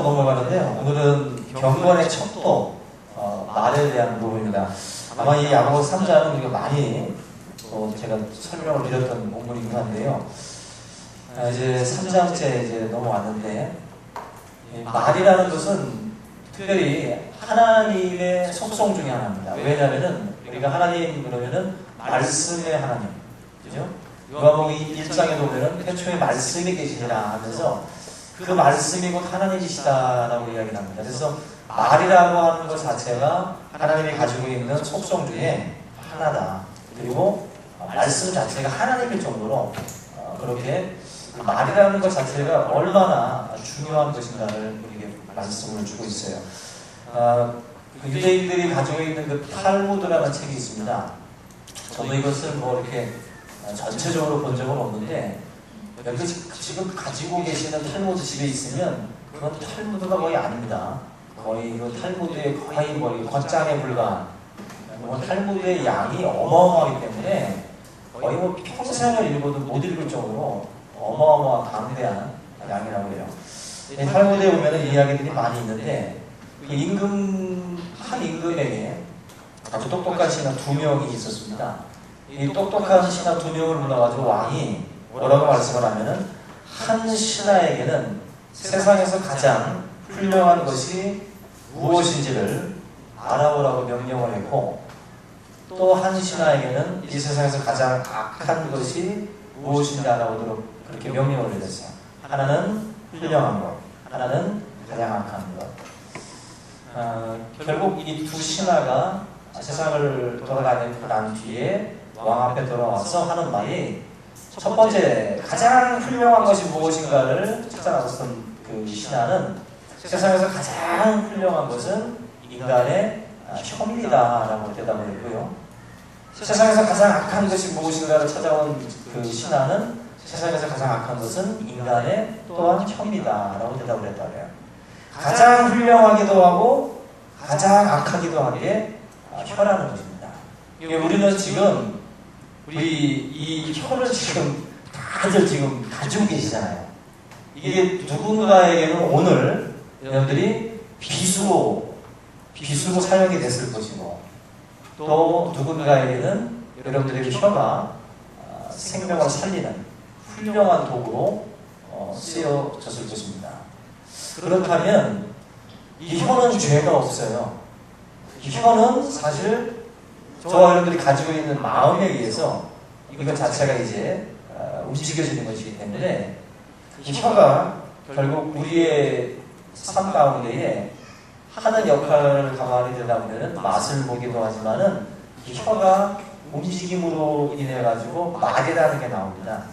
넘어가는데요. 오늘은 경건의 척도 말에 대한 부분입니다. 아마 이 야고보 3장은 우리가 많이 제가 설명을 드렸던 본문이긴 한데요. 이제 3장째 이제 넘어왔는데, 말이라는 것은 특별히 하나님의 속성 중에 하나입니다. 왜냐하면은 우리가 하나님 그러면은 말씀의 하나님, 그죠? 누가복음 1장에 보면은 태초에 말씀이 계시니라 하면서 그 말씀이 곧 하나님이시다라고 이야기를 합니다. 그래서 말이라고 하는 것 자체가 하나님이 가지고 있는 속성 중에 하나다. 그리고 말씀 자체가 하나님일 정도로 그렇게 말이라는 것 자체가 얼마나 중요한 것인가를 우리에게 말씀을 주고 있어요. 그 유대인들이 가지고 있는 그 탈무드라는 책이 있습니다. 저도 이것을 뭐 이렇게 전체적으로 본 적은 없는데, 여기 지금 가지고 계시는 탈무드 집에 있으면 그건 탈무드가 거의 아닙니다. 거의 그 탈무드의 거의 뭐 겉장에 불과한, 탈무드의 양이 어마어마하기 때문에 거의 뭐 평생을 읽어도 못 읽을 정도로 어마어마한 강대한 양이라고 해요. 탈무드에 보면 이야기들이 많이 있는데, 그 한 임금에게 아주 똑똑한 신하 2명이 있었습니다. 이 똑똑한 신하 2명을 불러가지고 왕이 뭐라고 말씀을 하면은, 한 신하에게는 세상에서 가장 훌륭한 것이 무엇인지를 알아보라고 명령을 했고, 또 한 신하에게는 이 세상에서 가장 악한 것이 무엇인지 알아보도록 그렇게 명령을 내렸어요. 하나는 훌륭한 것, 하나는 가장 악한 것. 결국 이 두 신하가 세상을 돌아다니고 난 뒤에 왕 앞에 돌아와서 하는 말이, 첫 번째 가장 훌륭한 것이 무엇인가를 찾아나섰던 그 신하는, 세상에서 가장 훌륭한 것은 인간의 혐의다 라고 대답을 했고요. 세상에서 가장 악한 것이 무엇인가를 찾아온 그 신하는, 세상에서 가장 악한 것은 인간의 또한 혐의다 라고 대답을 했다고 해요. 가장 훌륭하기도 하고 가장 악하기도 한 게 혀라는 것입니다. 우리는 지금 이 혀를 지금 다들 지금 가지고 계시잖아요. 이게 누군가에게는 오늘 여러분들이 비수로 사용이 됐을 것이고, 또 누군가에게는 여러분들의 혀가 생명을 살리는 훌륭한 도구로 쓰여졌을 것입니다. 그렇다면 이 혀는 죄가 없어요. 이 혀는 사실 저와 여러분들이 가지고 있는 마음에 의해서 이것 자체가 이제 움직여지는 것이기 때문에, 이 혀가 결국 우리의 삶 가운데에 하는 역할을 가만히 들여다보면 맛을 보기도 하지만은, 이 혀가 움직임으로 인해 가지고 말이라는 게 나옵니다.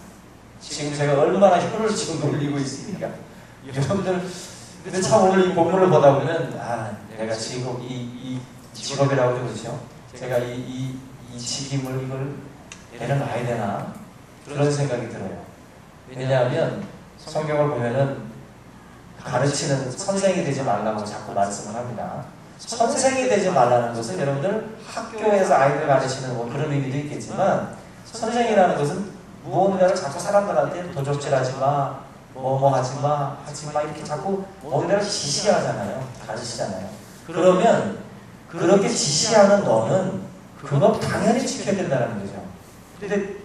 지금 제가 얼마나 혀를 지금 놀리고 있습니까? 여러분들 근데 참 오늘 이 본문을 보다 보면, 내가 지금 이 직업이라고 그러죠. 제가 이 직임을 이걸 내려놔야 되나? 그런 생각이 들어요. 왜냐하면 성경을 보면은 가르치는 선생이 되지 말라고 자꾸 말씀을 합니다. 선생이 되지 말라는 것은 여러분들 학교에서 아이들 가르치는 뭐 그런 의미도 있겠지만, 선생이라는 것은 무언가를 자꾸 사람들한테 도적질하지 마, 하지 마 이렇게 자꾸 뭔가를 지시하잖아요. 가르치잖아요. 그러면 그렇게 지시하는 너는 그거 당연히 지켜야 된다는 거죠. 근데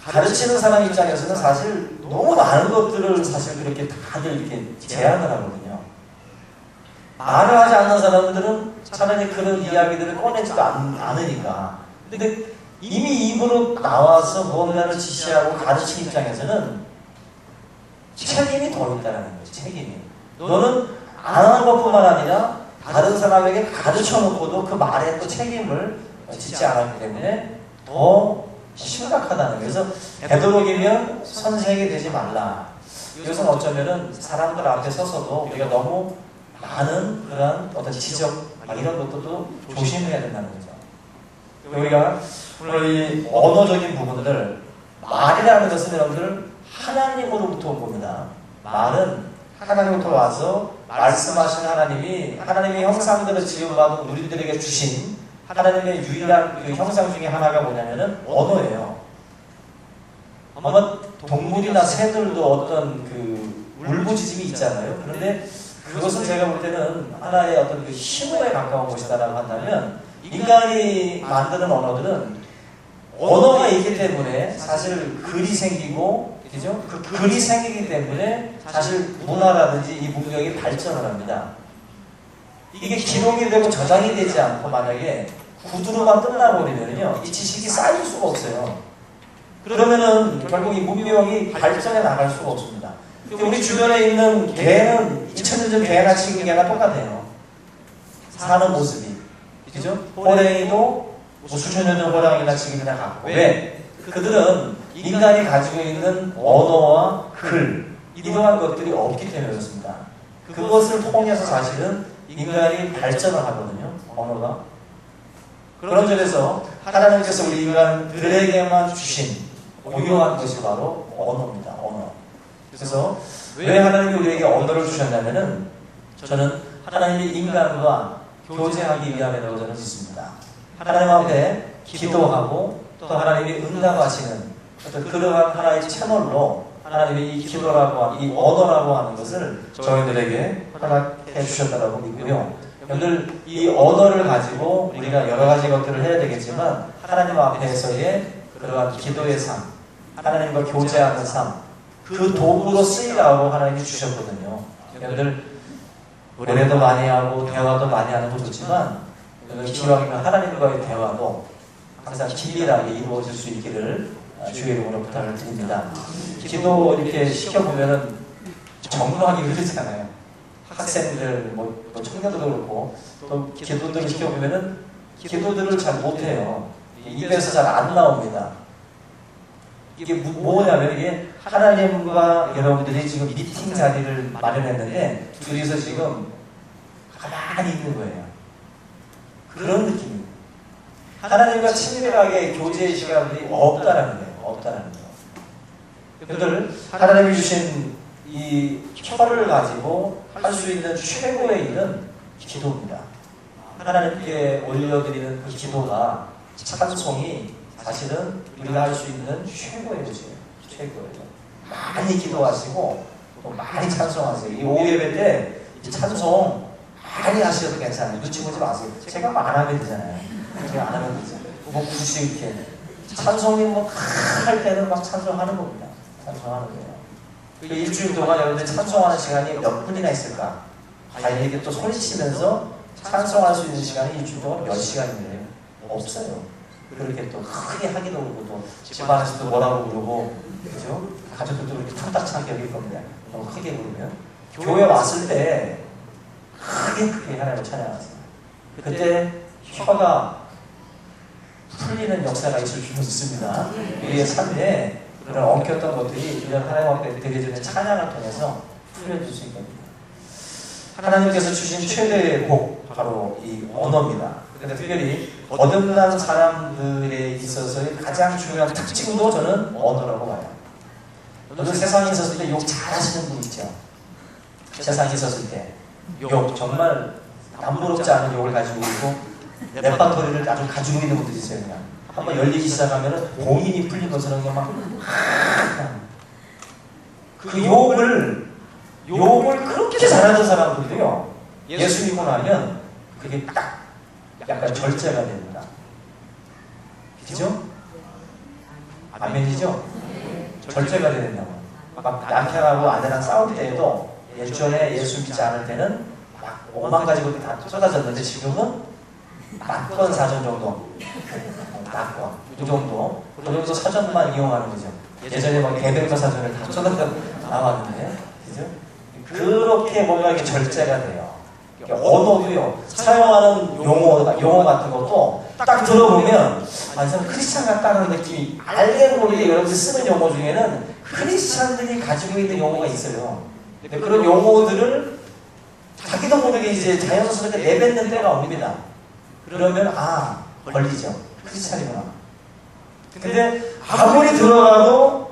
가르치는 사람 입장에서는 사실 너무 많은 것들을 사실 그렇게 다들 이렇게 제안을 하거든요. 말을 하지 않는 사람들은 차라리 그런 이야기들을 꺼내지도 않으니까. 근데 이미 입으로 나와서 무언가를 지시하고 가르치는 입장에서는 책임이 더 있다는 거지. 책임이. 너는 안 하는 것뿐만 아니라 다른 사람에게 가르쳐 놓고도 그 말에 또 책임을 짓지 않았기 때문에 더 심각하다는 거예요. 그래서 되도록이면 선생이 되지 말라. 이것은 어쩌면은 사람들 앞에 서서도 우리가 너무 많은 그런 어떤 지적 이런 것들도 조심해야 된다는 거죠. 우리가 오늘 이 언어적인 부분들, 말이라는 것은 여러분들 하나님으로부터 온 겁니다. 말은 하나님으로부터 와서 말씀하신 하나님의 형상들을 지음받은 우리들에게 주신 하나님의 유일한 그 형상 중에 하나가 뭐냐면은 언어예요. 아마 동물이나 새들도 어떤 그 울부짖음이 있잖아요. 그런데 그것은 제가 볼 때는 하나의 어떤 그 힘에 가까운 것이다라고 한다면, 인간이 만드는 언어들은 언어가 있기 때문에 사실 글이 생기고, 그죠? 그 글이 생기기 때문에 사실 문화라든지 이 문명이 발전을 합니다. 이게 기록이 되고 저장이 되지 않고 만약에 구두로만 끝나버리면요, 이 지식이 쌓일 수가 없어요. 그러면은 결국 이 문명이 발전해 나갈 수가 없습니다. 우리 주변에 있는 개는 2000년 전 개나 지금 개나 똑같아요. 사는 모습이. 그죠? 호랑이도 뭐 수천 년 전 호랑이나 지금이나 같고. 왜? 그들은 인간이 가지고 있는 언어와 글, 이러한 것들이 없기 때문에 그렇습니다. 그것을 통해서 사실은 인간이 발전을 하거든요, 언어가. 그런 점에서 하나님께서 우리 인간들에게만 주신 고유한 것이 바로 언어입니다, 언어. 그래서 왜 하나님이 우리에게 언어를 주셨냐면은, 저는 하나님이 인간과 교제하기 위함이라고 저는 믿습니다. 하나님 앞에 기도하고 또 하나님이 응답하시는 어떤 그러한 하나의 채널로 하나님이 이 기도라고 이 언어라고 하는 것을 저희들에게 허락해 주셨다고 믿고요. 여러분들 이 언어를 가지고 우리가 여러 가지 것들을 해야 되겠지만, 하나님 앞에서의 그러한 기도의 삶, 하나님과 교제하는 삶, 그 도구로 쓰이라고 하나님이 주셨거든요. 여러분들 노래도 많이 하고 대화도 많이 하는 것도 좋지만, 기왕이면 하나님과의 대화도 항상 긴밀하게 이루어질 수 있기를 주의 이름으로 부탁을 드립니다. 기도 이렇게 시켜보면은 정로하기 그렇잖아요. 학생들, 뭐 청년들도 그렇고, 또 기도들을 시켜보면은 기도들을 잘 못해요. 입에서 잘 안 나옵니다. 이게 뭐냐면, 이게 하나님과 여러분들이 지금 미팅 자리를 마련했는데 둘이서 지금 가만히 있는 거예요. 그런 느낌입니다. 하나님과 친밀하게 교제의 시간들이 없다라는 거예요. 없다라는 거예요. 여러분들, 하나님이 주신 이 혀를 가지고 할 수 있는 최고의 일은 기도입니다. 하나님께 올려드리는 그 기도가, 찬송이 사실은 우리가 할 수 있는 최고의 것이에요. 최고예요. 많이 기도하시고 또 많이 찬송하세요. 이 오후 예배 때 찬송 많이 하셔도 괜찮아요. 눈치 보지 마세요. 제가 안 하면 되잖아요. 제가 안 하면 되죠. 뭐 굳이 이렇게 찬송이 뭐 할 때는 막 찬송하는 겁니다. 찬송하는 거예요. 일주일 동안 여러분들 찬송하는 시간이 몇 분이나 있을까? 과연 이렇게 또 소리치면서 찬송할 수 있는 시간이 일주일 동안 몇 시간이래요? 없어요. 그렇게 또 크게 하기도 그러고, 또 집안에서도 뭐라고 그러고, 그죠? 가족들도 그렇게 탁탁차게 여길 겁니다. 너무 크게 부르면. 교회 왔을 때 크게 하나님을 찬양하세요. 그때 혀가 풀리는 역사가 있을 줄 믿습니다. 우리의 삶에 그런 엉켰던 것들이 이런 하나님 앞에 드려지는 찬양을 통해서 풀려질 수 있거든요. 하나님께서 주신 최대의 복, 바로 이 언어입니다. 근데 특별히 거듭난 사람들에 있어서의 가장 중요한 특징도 저는 언어라고 봐요. 여러분, 세상에 있었을 때 욕 잘하시는 분 있죠? 세상에 있었을 때 욕, 정말 남부럽지 않은 욕을 가지고 있고 레파토리를 아주 가지고 있는 분들이 있어요. 그냥 한번 열리기 시작하면 봉인이 풀린 것처럼 막 그 욕을 그렇게 잘하는 사람들도요, 예수 믿고 나면 그게 딱 약간 절제가 됩니다. 그죠? 아멘이죠? 절제가 된다고. 막 남편하고 아내랑 싸울 때에도 예전에 예수 믿지 않을 때는 막 5만 가지 것들이 다 쏟아졌는데, 지금은 낙권 사전 정도. 낙권. 그 정도 사전만 이용하는 거죠. 예전에 막 대백과 사전을 다 쏟아져 나왔는데, 그죠? 그렇게 뭔가 이게 절제가 돼요. 언어도요, 사용하는 용어 같은 것도 딱 들어보면, 이 사람 크리스찬 같다는 느낌이, 알게 모르게 여러분들이 쓰는 용어 중에는 크리스찬들이 가지고 있는 용어가 있어요. 근데 그런 용어들을 자기도 모르게 이제 자연스럽게 내뱉는 때가 옵니다. 그러면 걸리죠. 크리스찬이구나. 근데 아무리 들어가도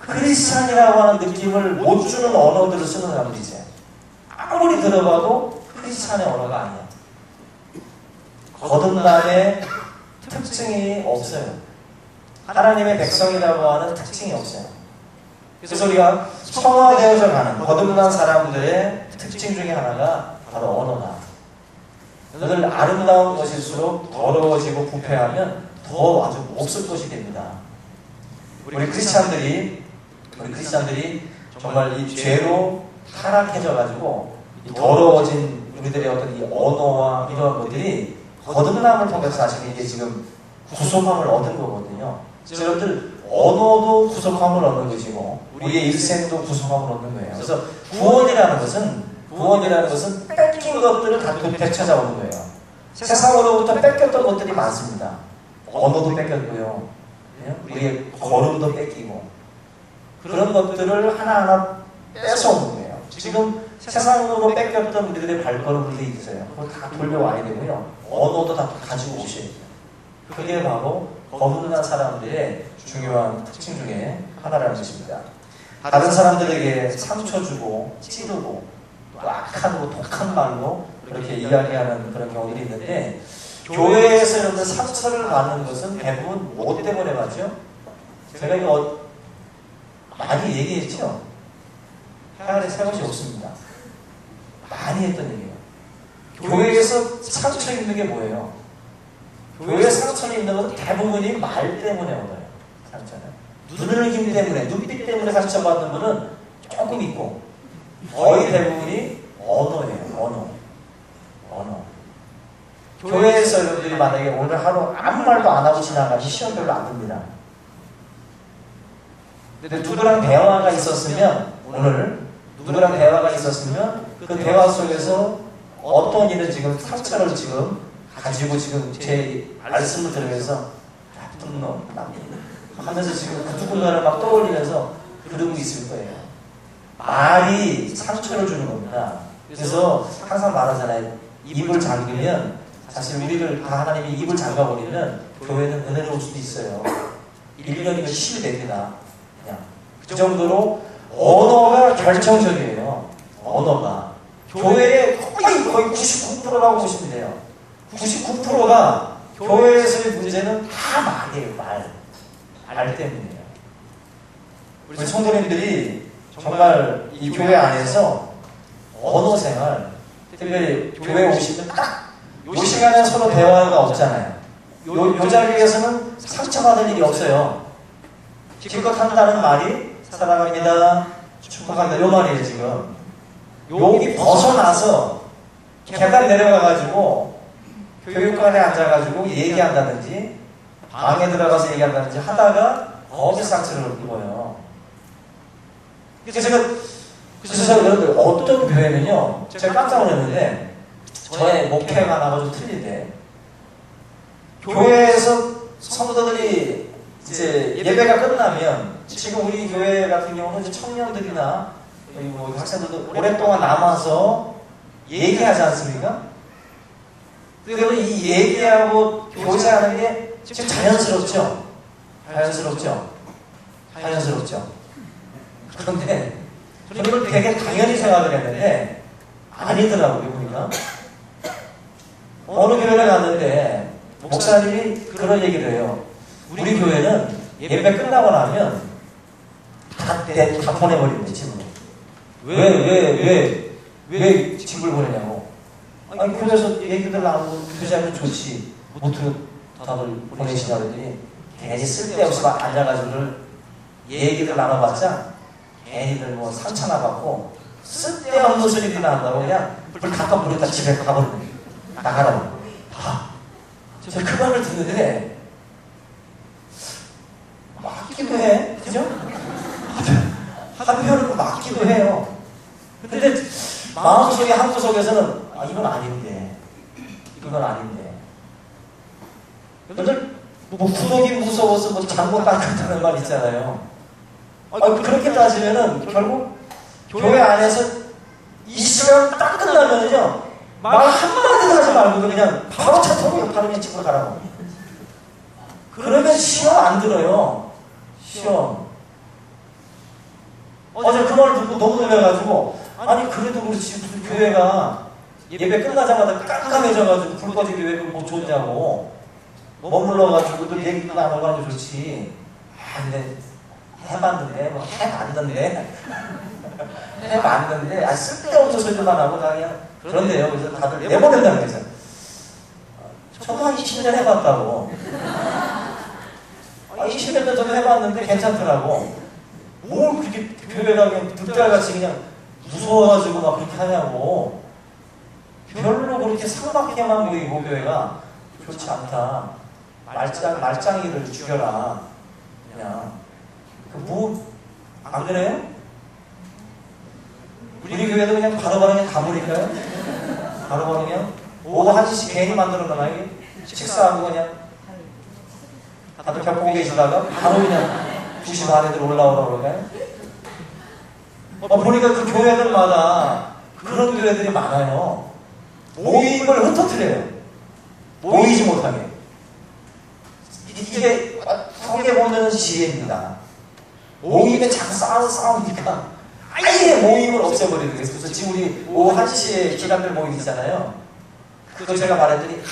크리스찬이라고 하는 느낌을 못 주는 언어들을 쓰는 사람들이 있어요. 아무리 들어가도 크리스찬의 언어가 아니야. 거듭남의 특징이 없어요. 하나님의 백성이라고 하는 특징이 없어요. 그래서 우리가 성화되어져 가는 거듭난 사람들의 특징 중에 하나가 바로 언어다. 늘 아름다운 것일수록 더러워지고 부패하면 더 아주 몹쓸 것이 됩니다. 우리 크리스찬들이 정말 이 죄로 타락해져가지고 이 더러워진 우리들의 어떤 이 언어와 이러한 것들이 거듭남을 통해서 사실 이게 지금 구속함을 얻은 거거든요. 그래서 여러분들 언어도 구속함을 얻는 것이고 우리의 일생도 구속함을 얻는 거예요. 그래서 구원이라는 것은 뺏긴 것들을 다 되찾아오는 거예요. 세상으로부터 뺏겼던 것들이 많습니다. 언어도 뺏겼고요. 우리의 걸음도 뺏기고 그런 것들을 하나하나 뺏어오는 거예요. 지금 세상으로 뺏겼던 우리들의 발걸음들이 있어요. 그걸 다 돌려와야 되고요. 언어도 다 가지고 오셔야 돼요. 그게 바로 거듭난 사람들의 중요한 특징 중에 하나라는 것입니다. 다른 사람들에게 상처 주고 찌르고 또 악한 거 독한 말로 그렇게 이야기하는 그런 경우들이 있는데 교회에서 여러분들 상처를 받는 것은 대부분 뭐 때문에 받죠? 제가 이거 많이 얘기했죠? 하나의 새 것이 없습니다. 많이 했던 얘기예요. 교회에서 상처 입는 게 뭐예요? 교회 상처를 입는 것은 대부분이 말 때문에 얻어요. 상처는. 눈을 때문에, 눈빛 때문에 상처받는 분은 조금 있고 거의 대부분이 언어예요. 언어. 교회에서 여러분들이 만약에 오늘 하루 아무 말도 안 하고 지나가면 시험 별로 안 듭니다. 근데 누구랑 대화가 있었으면 그 대화 속에서 어떤 일은 지금 상처를 지금 가지고 지금 제 말씀을 들으면서 나쁜 놈 하면서 지금 그 누군가를 막 떠올리면서 그러고 있을 거예요. 말이 상처를 주는 겁니다. 그래서 항상 말하잖아요. 입을 잠그면 사실 우리를 다 하나님이 입을 잠가버리면 교회는 은혜로울 수도 있어요. 1년이면 10이 됩니다. 그냥 그 정도로 언어가 결정적이에요. 언어가 교회의 거의 99%라고 보시면 돼요. 99%가 교회에서의 문제는 다 말이에요. 말 때문이에요. 우리 성도님들이 정말 이 교회 안에서 언어 생활, 특별히 교회 오시면 딱 요 시간에 서로 대화가 없잖아요. 요 자리에서는 상처받을 일이 없어요. 기껏 한다는 말이 사랑합니다, 축복합니다 요 말이에요. 지금 여기 벗어나서 계단 내려가가지고 교육관에 앉아가지고 얘기한다든지 방에 들어가서 얘기한다든지 하다가 거기서 상처를 입어요. 그래서 제가 여러분들 어떤 교회는요, 제가 깜짝 놀랐는데 저의 목회가 나가 좀 틀린데 교회에서 성도들이 이제 예배가 끝나면 지금 우리 교회 같은 경우는 이제 청년들이나 뭐 학생들도 오랫동안 남아서 얘기하지 않습니까? 그리고 이 얘기하고 교제하는 게 지금 자연스럽죠? 그런데 저는 이걸 되게 당연히 생각을 했는데 아니더라고요. 보니까 어느 교회를 갔는데 목사님이 그런 얘기를 해요. 우리 교회는 예배 끝나고 나면 다 보내버립니다. 집으로. 왜 집을 보내냐고. 아니 교회에서 얘기들 나누고 교제하면 좋지. 어떻게 다들 보내시냐 그랬더니 괜히 쓸데없이 막 앉아가지고 얘기들 나눠봤자 괜히들 뭐 상처나 받고 쓸데없는 소리들이 나온다고 그냥 불 닦아 버렸다 집에 가버리는 거예요. 나가라고. 저 그 말을 듣는데 맞기도 해. 그죠? 한편으로 맞기도 해요. 근데 마음속에 한구석에서는 이건 아닌데. 여러분들 뭐 구독이 무서워서 뭐 잘못 닦았다는 말 있잖아요. 그렇게 따지면은 결국 교회 안에서 이 시간 딱 끝나면은요 말 한마디도 하지 말고 그냥 바로 차 타고 바로 그냥 집으로 가라고. 그러면 시험 안 들어요. 시험. 어제 그 말을 듣고 너무 놀라가지고 아니 그래도 그렇지 무슨 교회가 예배 끝나자마자 깜깜해져가지고 불 꺼지기 왜 뭐 좋냐고 머물러가지고 또 얘기도 안 하고 하면 좋지. 근데 해봤는데 뭐 해봤는데 해봤는데 쓸데없는 소리만 하고 그냥 그런데요. 그래서 다들 내보낸다는 거죠. 저도 한 20년 해봤다고. 20년 전 저도 해봤는데 괜찮더라고. 뭘 그렇게 교회가 그냥 득달같이 그냥 무서워가지고 막 그렇게 하냐고. 별로 그렇게 상막해만 보이고 교회가 좋지 않다. 말짱이를 죽여라. 그냥 안 그래요? 우리 교회도 그냥 바로바로 그냥 가버릴까요? 바로바로 그냥 오후 1시씩 괜히 만들어놔. 이게 식사하고 그냥 다들 벽 보고 계시다가 바로 그냥 2시 반에 올라오라고 그럴까요? 보니까 그 교회들마다 그런 교회들이 많아요. 모임을 흩어뜨려요. 모이지 못하게. 이게 성경에 보면 지혜입니다. 모임에 자꾸 싸우니까 아예 모임을 없애버리는 거예요. 그래서 지금 우리 오후 1시에 기간별 모임 있잖아요. 그거 제가 말했더니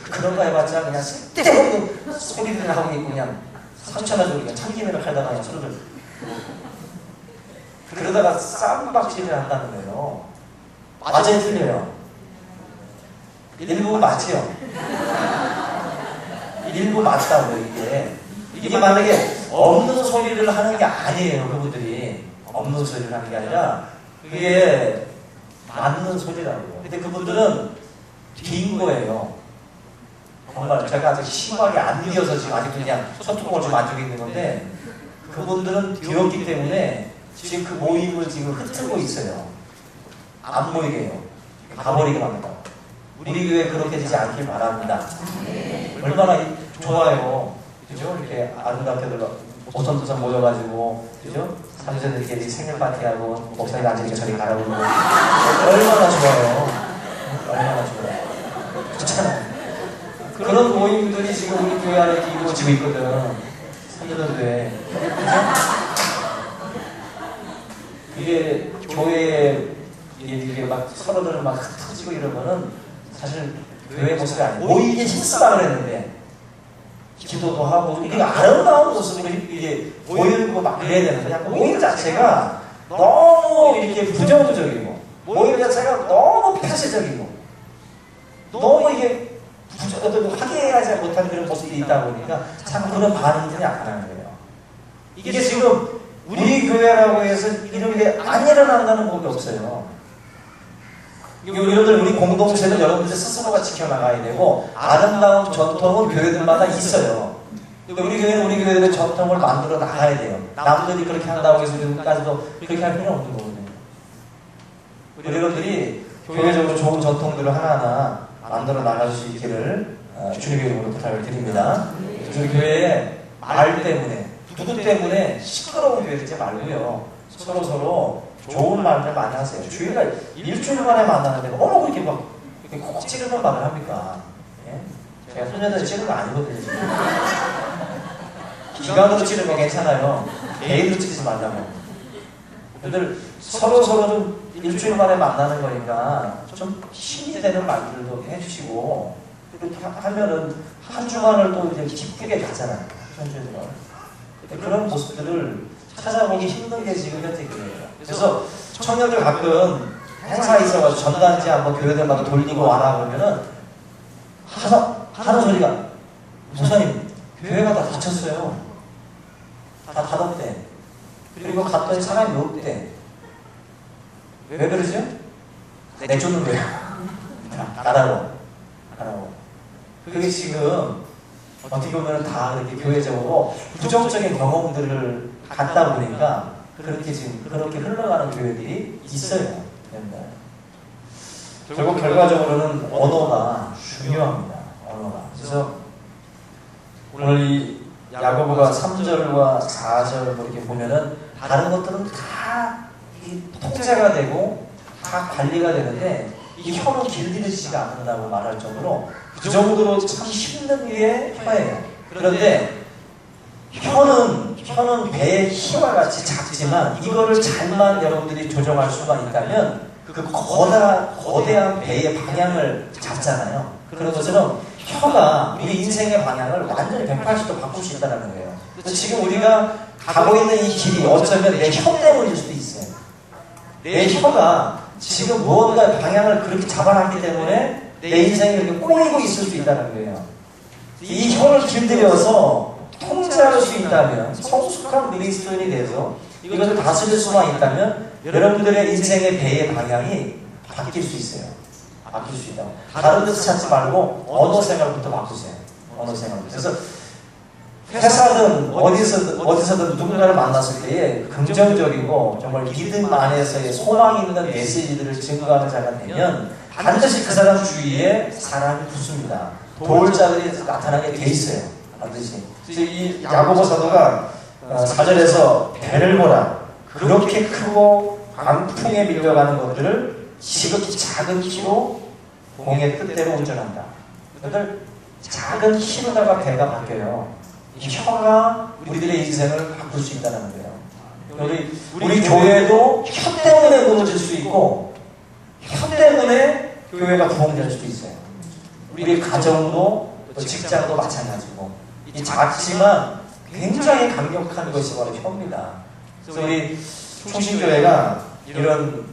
그런 거 해봤자 그냥 쓸데없는 소리를 하고 있고 그냥 상처나서 그냥 참기름을 칼다가 그냥 서로들 그러다가 쌈박질을 한다는 거예요. 맞아요, 틀려요? 일부 맞지요? 일부 맞다고요, 이게. 이게 만약에 없는 소리를 하는 게 아니에요, 그분들이. 없는 소리를 하는 게 아니라 그게 맞는 소리라고요. 근데 그분들은 빈 거예요. 정말 제가 아직 심하게 안 비어서 지금 아직도 그냥 소뚜껑을 좀 만지고 있는 건데 그분들은 비었기 때문에 지금 그 모임을 지금 흩트고 있어요. 안 모이게 해요. 가버리게 합니다. 우리 교회 그렇게 되지 않길 바랍니다. 얼마나 좋아요. 그죠? 이렇게 아름답게들 오선도선 모여가지고, 그죠? 삼선들끼리 생일 파티하고, 목사님 앉으니까 저리 가라고 그러고. 얼마나 좋아요. 얼마나 좋아요. 좋잖아요. 그런 모임들이 지금 우리 교회 안에 이루어지고 있거든. 삼선교회. 이게 교회에 이게 막 서로들 막 터지고 이러면은 사실 교회 모습이 아니에요. 모이게 실수를 했는데 기도도 하고 이게 아름다운 모습으로 이게 모이고 막 그래야 되는 거냐. 모임 자체가 너무 이렇게 부정적이고 모임 자체가 너무 폐쇄적이고 너무 이게 어떤 화기애애하지 못한 그런 모습이 있다 보니까 참 그런 반응들이 나타나는 거예요. 이게 지금 우리 교회라고 해서 이런 게 안 일어난다는 법이 없어요. 여러분들 우리 공동체는 여러분들 스스로가 지켜나가야 되고 아름다운 전통은 교회들마다 있어요. 우리 교회는 우리 교회들의 전통을 만들어 나가야 돼요. 남들이 그렇게 한다고 해서 우리까지도 그렇게 할 필요는 없는 거거든요. 여러분들이 교회적으로 좋은 전통들을 하나하나 만들어 나갈 수 있기를 주님의 이름으로 부탁을 드립니다. 우리 교회에 말 때문에 누구 때문에 시끄러운 교회 되지 말고요. 서로 좋은 말들 많이 하세요. 주일날 일주일 만에 만나는데 그렇게 막 꼭 찌르는 말을 합니까? 예? 제가 소녀들 찌르는 거 아니거든요. 기간으로 찌르는 거 괜찮아요. 개인으로 찌르지 말라고. 근데 서로 좀 일주일 만에 만나는 거니까 좀 힘이 되는 말들도 해주시고 그렇게 하면은 한 주간을 또 이제 기쁘게 가잖아요. 한 주일 동안. 그런 모습들을 찾아보기 힘든 게 지금 현재 교회예요. 그래서 청년들 가끔 행사 있어가지고 전단지 한번 교회들마다 돌리고 와라 그러면은 하는 소리가 목사님 교회가 다 닫혔어요. 다 닫았대. 그리고 갔더니 사람이 없대. 왜 그러죠? 내쫓는 거예요. 나라고. 그게 지금 어떻게 보면 다 이렇게 교회적으로 부정적인 경험들을 갖다 보니까 그렇게 흘러가는 교회들이 있어요. 결국 결과적으로는 언어가 중요합니다. 언어가. 그래서 오늘 이 야고보가 3절과 4절 이렇게 보면은 다른 것들은 다 통제가 되고 다 관리가 되는데 이 혀는 길들여지지가 않는다고 말할 정도로 그 정도로 참 힘든 게 혀예요. 그런데 혀는 배의 희와 같이 작지만 이거를 잘만 여러분들이 조정할 수가 있다면 그 거대한 배의 방향을 잡잖아요. 그런 것처럼 혀가 우리 인생의 방향을 완전히 180도 바꿀 수 있다는 거예요. 그래서 지금 우리가 가고 있는 이 길이 어쩌면 내 혀 때문일 수도 있어요. 내 혀가 지금 무언가 방향을 그렇게 잡아놨기 때문에 내 인생이 이렇게 꼬이고 있을 수 있다는 거예요. 이 혀를 길들여서 통제할 수 있다면, 성숙한 그리스도인이 돼서 이것을 다스릴 수만 있다면 여러분들의 인생의 배의 방향이 바뀔 수 있어요. 바뀔 수 있다고. 다른 데서 찾지 말고 언어 생활부터 바꾸세요. 언어 생활부터. 그래서 회사든 어디서든 누군가를 만났을 때에 긍정적이고 정말 믿음 안에서의 소망이 있는 메시지들을 증거하는 자가 되면 반드시 그 사람 주위에 사람이 붙습니다. 도울 자들이 나타나게 돼 있어요. 반드시. 이 야고보 사도가 4절에서 배를 보라. 그렇게 크고 광풍에 밀려가는 것들을 지극히 작은 키로 공의 뜻대로 운전한다. 그들 작은 키로다가 배가 바뀌어요. 이 혀가 우리들의 인생을 바꿀 수 있다는 거예요. 우리 교회도 혀 때문에 무너질 수 있고 혀 때문에 교회가 부흥될 수도 있어요. 우리 가정도 직장도 마찬가지고 이 작지만 굉장히 강력한 것이 바로 혀입니다. 그래서 우리 충신교회가 이런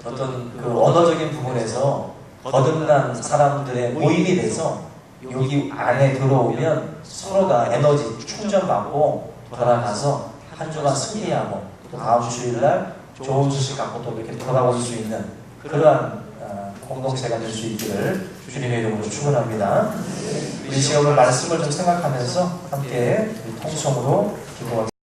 어떤 그 언어적인 부분에서 거듭난 사람들의 모임이 돼서 여기 안에 들어오면 서로가 에너지 충전받고 돌아가서 한 주간 승리하고 또 다음 주일날 좋은 소식 갖고 또 이렇게 돌아올 수 있는 그러한 공동체가 될 수 있기를 주님의 이름으로 축원합니다. 우리 지금 오늘 말씀을 좀 생각하면서 함께 통성으로 기도하겠습니다.